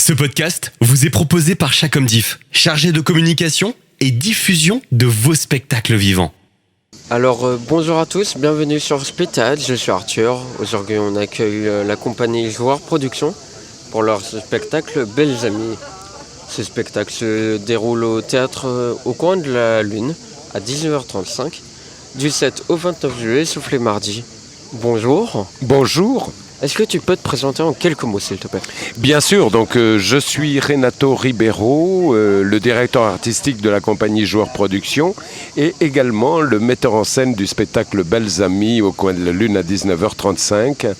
Ce podcast vous est proposé par Chacomdiff, chargé de communication et diffusion de vos spectacles vivants. Alors bonjour à tous, bienvenue sur Spectacle, je suis Arthur. Aujourd'hui on accueille la compagnie Joueur Production pour leur spectacle Belles Amies. Ce spectacle se déroule au théâtre au coin de la Lune à 19h35 du 7 au 29 juillet sauf les mardis. Bonjour. Bonjour. Est-ce que tu peux te présenter en quelques mots s'il te plaît ? Bien sûr, donc je suis Renato Ribeiro, le directeur artistique de la compagnie Joueur Production et également le metteur en scène du spectacle Belles Amies au coin de la Lune à 19h35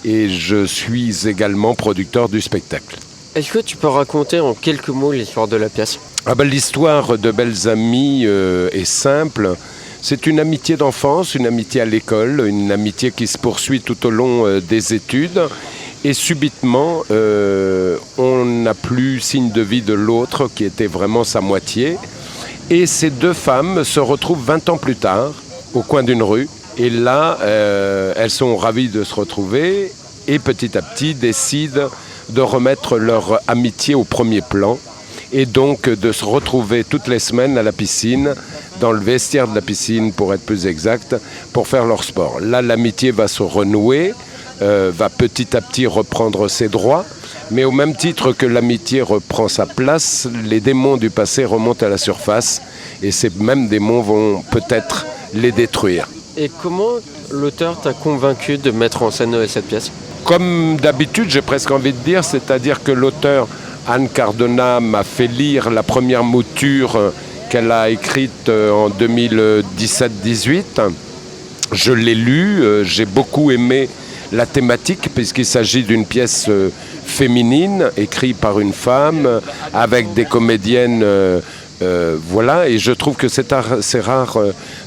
et je suis également producteur du spectacle. Est-ce que tu peux raconter en quelques mots l'histoire de la pièce ? L'histoire de Belles Amies est simple. C'est une amitié d'enfance, une amitié à l'école, une amitié qui se poursuit tout au long des études. Et subitement, on n'a plus signe de vie de l'autre, qui était vraiment sa moitié. Et ces deux femmes se retrouvent 20 ans plus tard, au coin d'une rue. Et là, elles sont ravies de se retrouver et petit à petit décident de remettre leur amitié au premier plan. Et donc de se retrouver toutes les semaines à la piscine, dans le vestiaire de la piscine pour être plus exact, pour faire leur sport. Là, l'amitié va se renouer, va petit à petit reprendre ses droits, mais au même titre que l'amitié reprend sa place, les démons du passé remontent à la surface et ces mêmes démons vont peut-être les détruire. Et comment l'auteur t'a convaincu de mettre en scène cette pièce ? Comme d'habitude, j'ai presque envie de dire, c'est-à-dire que l'auteur Anne Cardona m'a fait lire la première mouture qu'elle a écrite en 2017-18. Je l'ai lue, j'ai beaucoup aimé la thématique puisqu'il s'agit d'une pièce féminine écrite par une femme avec des comédiennes. Voilà, et je trouve que c'est rare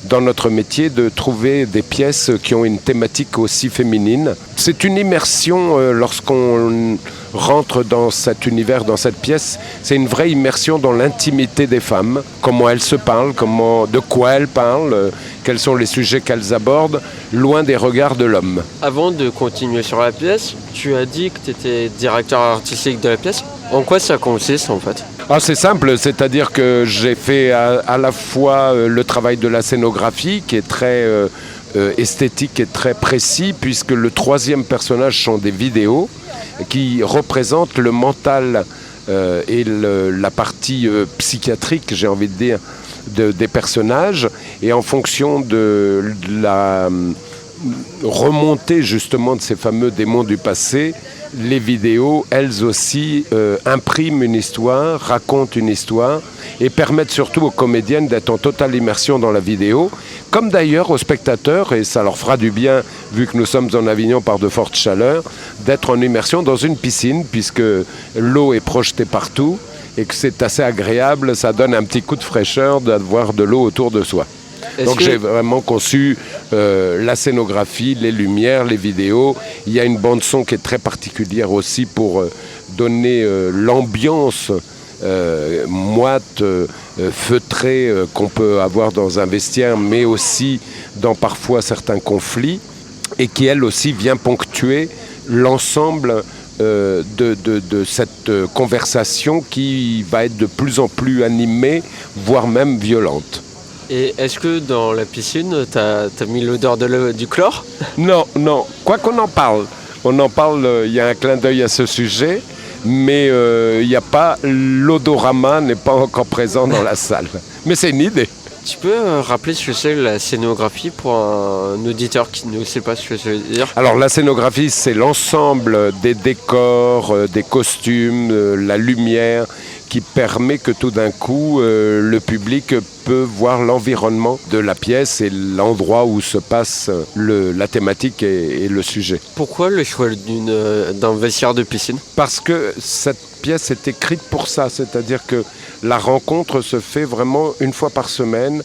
dans notre métier de trouver des pièces qui ont une thématique aussi féminine. C'est une immersion lorsqu'on rentre dans cet univers, dans cette pièce, c'est une vraie immersion dans l'intimité des femmes, comment elles se parlent, de quoi elles parlent, quels sont les sujets qu'elles abordent, loin des regards de l'homme. Avant de continuer sur la pièce, tu as dit que tu étais directeur artistique de la pièce. En quoi ça consiste en fait ? C'est simple, c'est-à-dire que j'ai fait à la fois le travail de la scénographie qui est très esthétique et très précis puisque le troisième personnage sont des vidéos qui représentent le mental et la partie psychiatrique, j'ai envie de dire, des personnages et en fonction de la remontée justement de ces fameux démons du passé, les vidéos, elles aussi, impriment une histoire, racontent une histoire et permettent surtout aux comédiennes d'être en totale immersion dans la vidéo, comme d'ailleurs aux spectateurs, et ça leur fera du bien, vu que nous sommes en Avignon par de fortes chaleurs, d'être en immersion dans une piscine, puisque l'eau est projetée partout et que c'est assez agréable, ça donne un petit coup de fraîcheur d'avoir de l'eau autour de soi. Donc j'ai vraiment conçu la scénographie, les lumières, les vidéos. Il y a une bande-son qui est très particulière aussi pour donner l'ambiance moite, feutrée qu'on peut avoir dans un vestiaire, mais aussi dans parfois certains conflits, et qui elle aussi vient ponctuer l'ensemble de cette conversation qui va être de plus en plus animée, voire même violente. Et est-ce que dans la piscine, t'as mis l'odeur du chlore ? Non. Quoi qu'on en parle. On en parle, il y a un clin d'œil à ce sujet, mais il n'y a pas, l'odorama n'est pas encore présent dans la salle. Mais c'est une idée. Tu peux rappeler ce que c'est la scénographie pour un auditeur qui ne sait pas ce que ça veut dire ? Alors la scénographie, c'est l'ensemble des décors, des costumes, la lumière, qui permet que tout d'un coup, le public peut voir l'environnement de la pièce et l'endroit où se passe la thématique et le sujet. Pourquoi le choix d'un vestiaire de piscine ? Parce que cette pièce est écrite pour ça, c'est-à-dire que la rencontre se fait vraiment une fois par semaine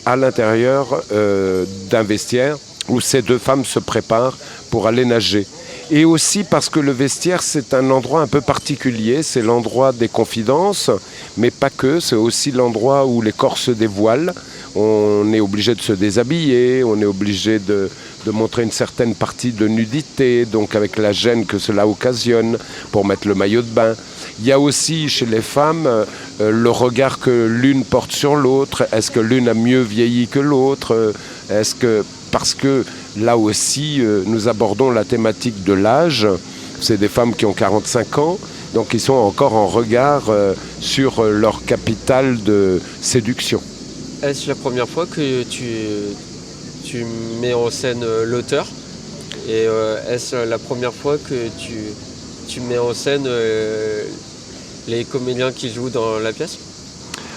à l'intérieur d'un vestiaire où ces deux femmes se préparent pour aller nager. Et aussi parce que le vestiaire, c'est un endroit un peu particulier, c'est l'endroit des confidences, mais pas que, c'est aussi l'endroit où les corps se dévoilent. On est obligé de se déshabiller, on est obligé de montrer une certaine partie de nudité, donc avec la gêne que cela occasionne pour mettre le maillot de bain. Il y a aussi chez les femmes le regard que l'une porte sur l'autre. Est-ce que l'une a mieux vieilli que l'autre? Parce que là aussi, nous abordons la thématique de l'âge. C'est des femmes qui ont 45 ans, donc ils sont encore en regard sur leur capital de séduction. Est-ce la première fois que tu mets en scène l'auteur? Et est-ce la première fois que tu mets en scène les comédiens qui jouent dans la pièce?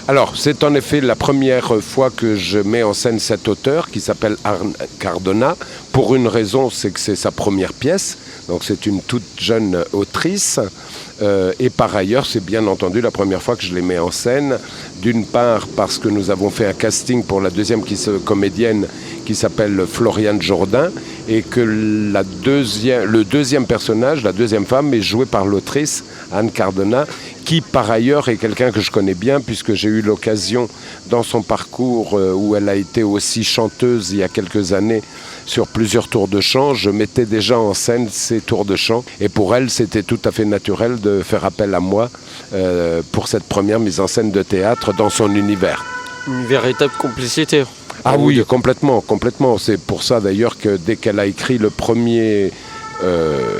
Alors, c'est en effet la première fois que je mets en scène cet auteur qui s'appelle Anne Cardona. Pour une raison, c'est que c'est sa première pièce. Donc c'est une toute jeune autrice. Et par ailleurs, c'est bien entendu la première fois que je les mets en scène. D'une part, parce que nous avons fait un casting pour la deuxième comédienne qui s'appelle Floriane Jourdain, et que le deuxième personnage, la deuxième femme, est jouée par l'autrice Anne Cardona, qui par ailleurs est quelqu'un que je connais bien, puisque j'ai eu l'occasion dans son parcours où elle a été aussi chanteuse il y a quelques années sur plusieurs tours de chant. Je mettais déjà en scène ces tours de chant, et pour elle c'était tout à fait naturel de faire appel à moi pour cette première mise en scène de théâtre dans son univers. Une véritable complicité. Ah oui, complètement. C'est pour ça d'ailleurs que dès qu'elle a écrit le premier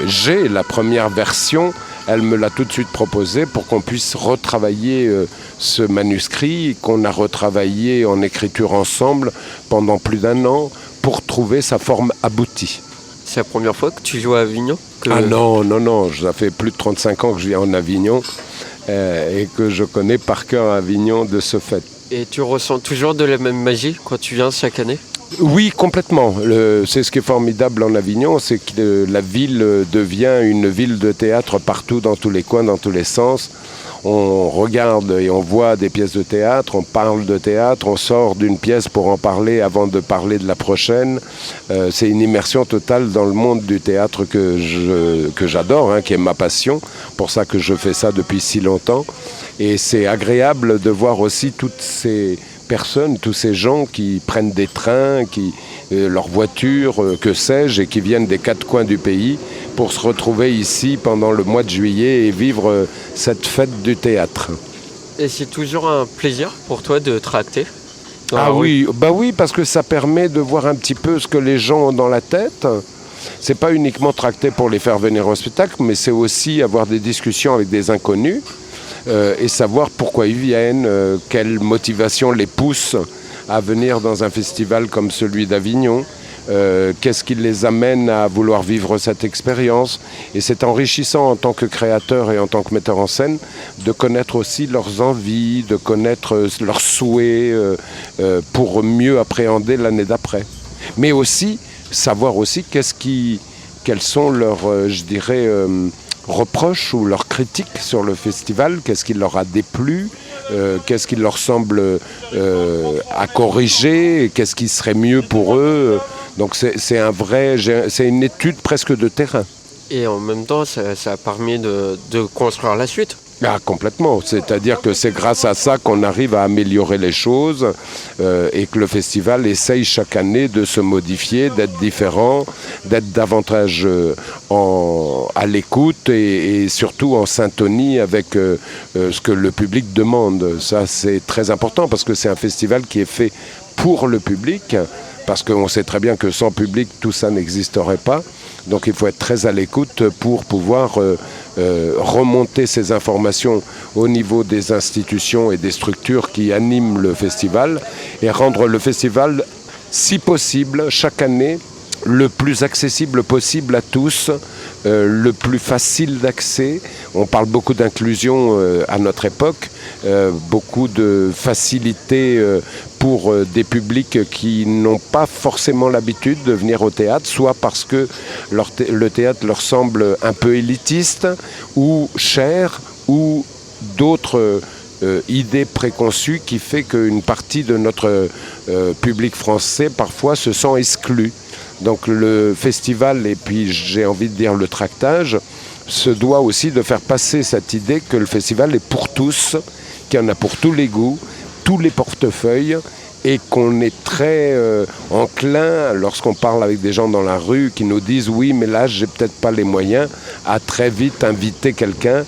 jet, la première version, elle me l'a tout de suite proposé pour qu'on puisse retravailler ce manuscrit, qu'on a retravaillé en écriture ensemble pendant plus d'1 an pour trouver sa forme aboutie. C'est la première fois que tu joues à Avignon? Ah non, ça fait plus de 35 ans que je vis en Avignon et que je connais par cœur Avignon de ce fait. Et tu ressens toujours de la même magie quand tu viens chaque année? Oui, complètement. C'est ce qui est formidable en Avignon, c'est que la ville devient une ville de théâtre partout, dans tous les coins, dans tous les sens. On regarde et on voit des pièces de théâtre, on parle de théâtre, on sort d'une pièce pour en parler avant de parler de la prochaine. C'est une immersion totale dans le monde du théâtre que j'adore, qui est ma passion. Pour ça que je fais ça depuis si longtemps. Et c'est agréable de voir aussi toutes ces personnes, tous ces gens qui prennent des trains, leurs voitures, que sais-je, et qui viennent des 4 coins du pays pour se retrouver ici pendant le mois de juillet et vivre cette fête du théâtre. Et c'est toujours un plaisir pour toi de tracter? Oui, parce que ça permet de voir un petit peu ce que les gens ont dans la tête. C'est pas uniquement tracter pour les faire venir au spectacle, mais c'est aussi avoir des discussions avec des inconnus. Et savoir pourquoi ils viennent, quelle motivation les pousse à venir dans un festival comme celui d'Avignon, qu'est-ce qui les amène à vouloir vivre cette expérience. Et c'est enrichissant en tant que créateur et en tant que metteur en scène de connaître aussi leurs envies, de connaître leurs souhaits pour mieux appréhender l'année d'après. Mais aussi savoir aussi quels sont leurs, reproches ou leurs critiques sur le festival, qu'est-ce qui leur a déplu, qu'est-ce qui leur semble à corriger, qu'est-ce qui serait mieux pour eux. Donc c'est une étude presque de terrain. Et en même temps, ça a permis de construire la suite. Ah, complètement. C'est-à-dire que c'est grâce à ça qu'on arrive à améliorer les choses et que le festival essaye chaque année de se modifier, d'être différent, d'être davantage à l'écoute et surtout en syntonie avec ce que le public demande. Ça, c'est très important parce que c'est un festival qui est fait pour le public, parce qu'on sait très bien que sans public, tout ça n'existerait pas. Donc il faut être très à l'écoute pour pouvoir remonter ces informations au niveau des institutions et des structures qui animent le festival et rendre le festival, si possible, chaque année, le plus accessible possible à tous, le plus facile d'accès. On parle beaucoup d'inclusion à notre époque, beaucoup de facilité pour des publics qui n'ont pas forcément l'habitude de venir au théâtre, soit parce que le théâtre leur semble un peu élitiste ou cher, ou d'autres idées préconçues qui fait qu'une partie de notre public français parfois se sent exclu. Donc le festival, et puis j'ai envie de dire le tractage, se doit aussi de faire passer cette idée que le festival est pour tous, qu'il y en a pour tous les goûts, tous les portefeuilles, et qu'on est très enclin, lorsqu'on parle avec des gens dans la rue qui nous disent « oui, mais là, j'ai peut-être pas les moyens », à très vite inviter quelqu'un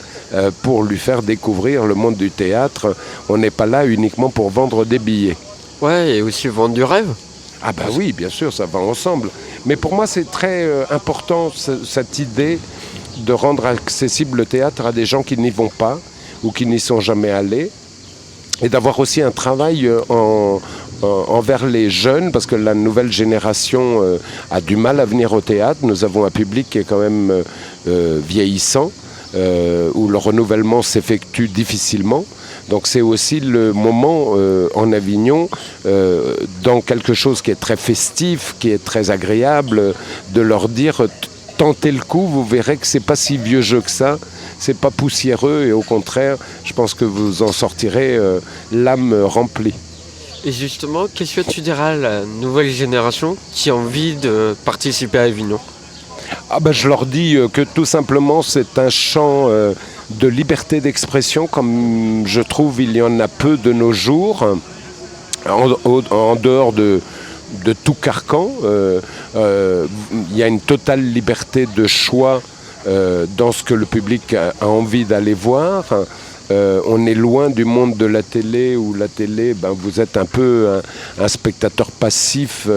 pour lui faire découvrir le monde du théâtre. On n'est pas là uniquement pour vendre des billets. Ouais, et aussi vendre du rêve. Ah bah oui, bien sûr, ça va ensemble. Mais pour moi, c'est très important, cette idée de rendre accessible le théâtre à des gens qui n'y vont pas ou qui n'y sont jamais allés. Et d'avoir aussi un travail envers les jeunes, parce que la nouvelle génération a du mal à venir au théâtre. Nous avons un public qui est quand même vieillissant, où le renouvellement s'effectue difficilement. Donc c'est aussi le moment en Avignon, dans quelque chose qui est très festif, qui est très agréable, de leur dire tentez le coup, vous verrez que c'est pas si vieux jeu que ça, c'est pas poussiéreux et au contraire, je pense que vous en sortirez l'âme remplie. Et justement, qu'est-ce que tu diras à la nouvelle génération qui a envie de participer à Avignon ? Ah ben, je leur dis que tout simplement c'est un champ de liberté d'expression comme je trouve il y en a peu de nos jours, en dehors de tout carcan. Il y a une totale liberté de choix dans ce que le public a envie d'aller voir. On est loin du monde de la télé où la télé, vous êtes un peu un spectateur passif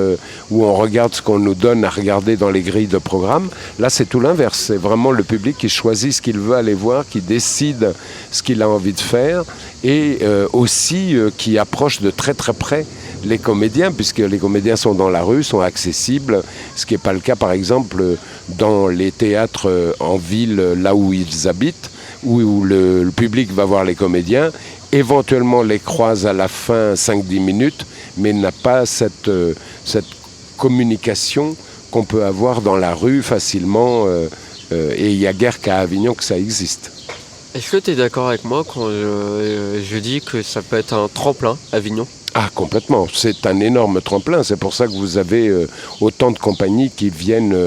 où on regarde ce qu'on nous donne à regarder dans les grilles de programme. Là, c'est tout l'inverse. C'est vraiment le public qui choisit ce qu'il veut aller voir, qui décide ce qu'il a envie de faire et aussi qui approche de très très près les comédiens, puisque les comédiens sont dans la rue, sont accessibles, ce qui n'est pas le cas par exemple dans les théâtres en ville, là où ils habitent, où le public va voir les comédiens, éventuellement les croise à la fin 5-10 minutes, mais n'a pas cette communication qu'on peut avoir dans la rue facilement, et il n'y a guère qu'à Avignon que ça existe. Est-ce que tu es d'accord avec moi quand je dis que ça peut être un tremplin, Avignon ? Ah, complètement. C'est un énorme tremplin. C'est pour ça que vous avez autant de compagnies qui viennent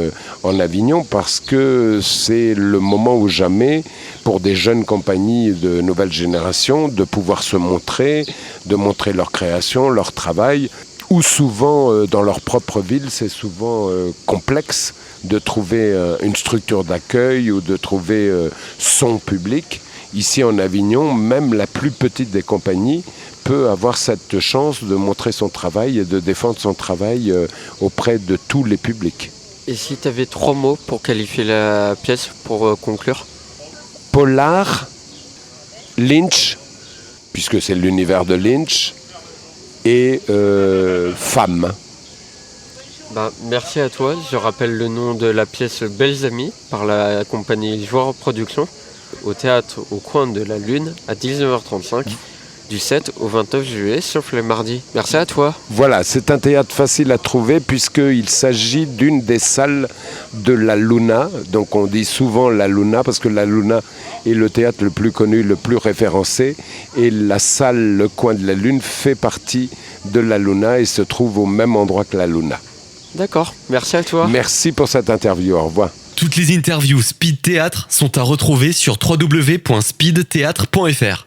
en Avignon, parce que c'est le moment ou jamais pour des jeunes compagnies de nouvelle génération de pouvoir se montrer, de montrer leur création, leur travail, ou souvent dans leur propre ville, c'est souvent complexe de trouver une structure d'accueil ou de trouver son public. Ici en Avignon, même la plus petite des compagnies peut avoir cette chance de montrer son travail et de défendre son travail auprès de tous les publics. Et si tu avais 3 mots pour qualifier la pièce, pour conclure ? Polar, Lynch, puisque c'est l'univers de Lynch, et femme. Merci à toi. Je rappelle le nom de la pièce Belles Amies par la compagnie Joueur Production, au théâtre au coin de la Lune à 19h35. Du 7 au 29 juillet, sauf le mardi. Merci à toi. Voilà, c'est un théâtre facile à trouver puisqu'il s'agit d'une des salles de la Luna. Donc on dit souvent la Luna parce que la Luna est le théâtre le plus connu, le plus référencé. Et la salle Le Coin de la Lune fait partie de la Luna et se trouve au même endroit que la Luna. D'accord, merci à toi. Merci pour cette interview, au revoir. Toutes les interviews Speed Théâtre sont à retrouver sur www.speedtheatre.fr.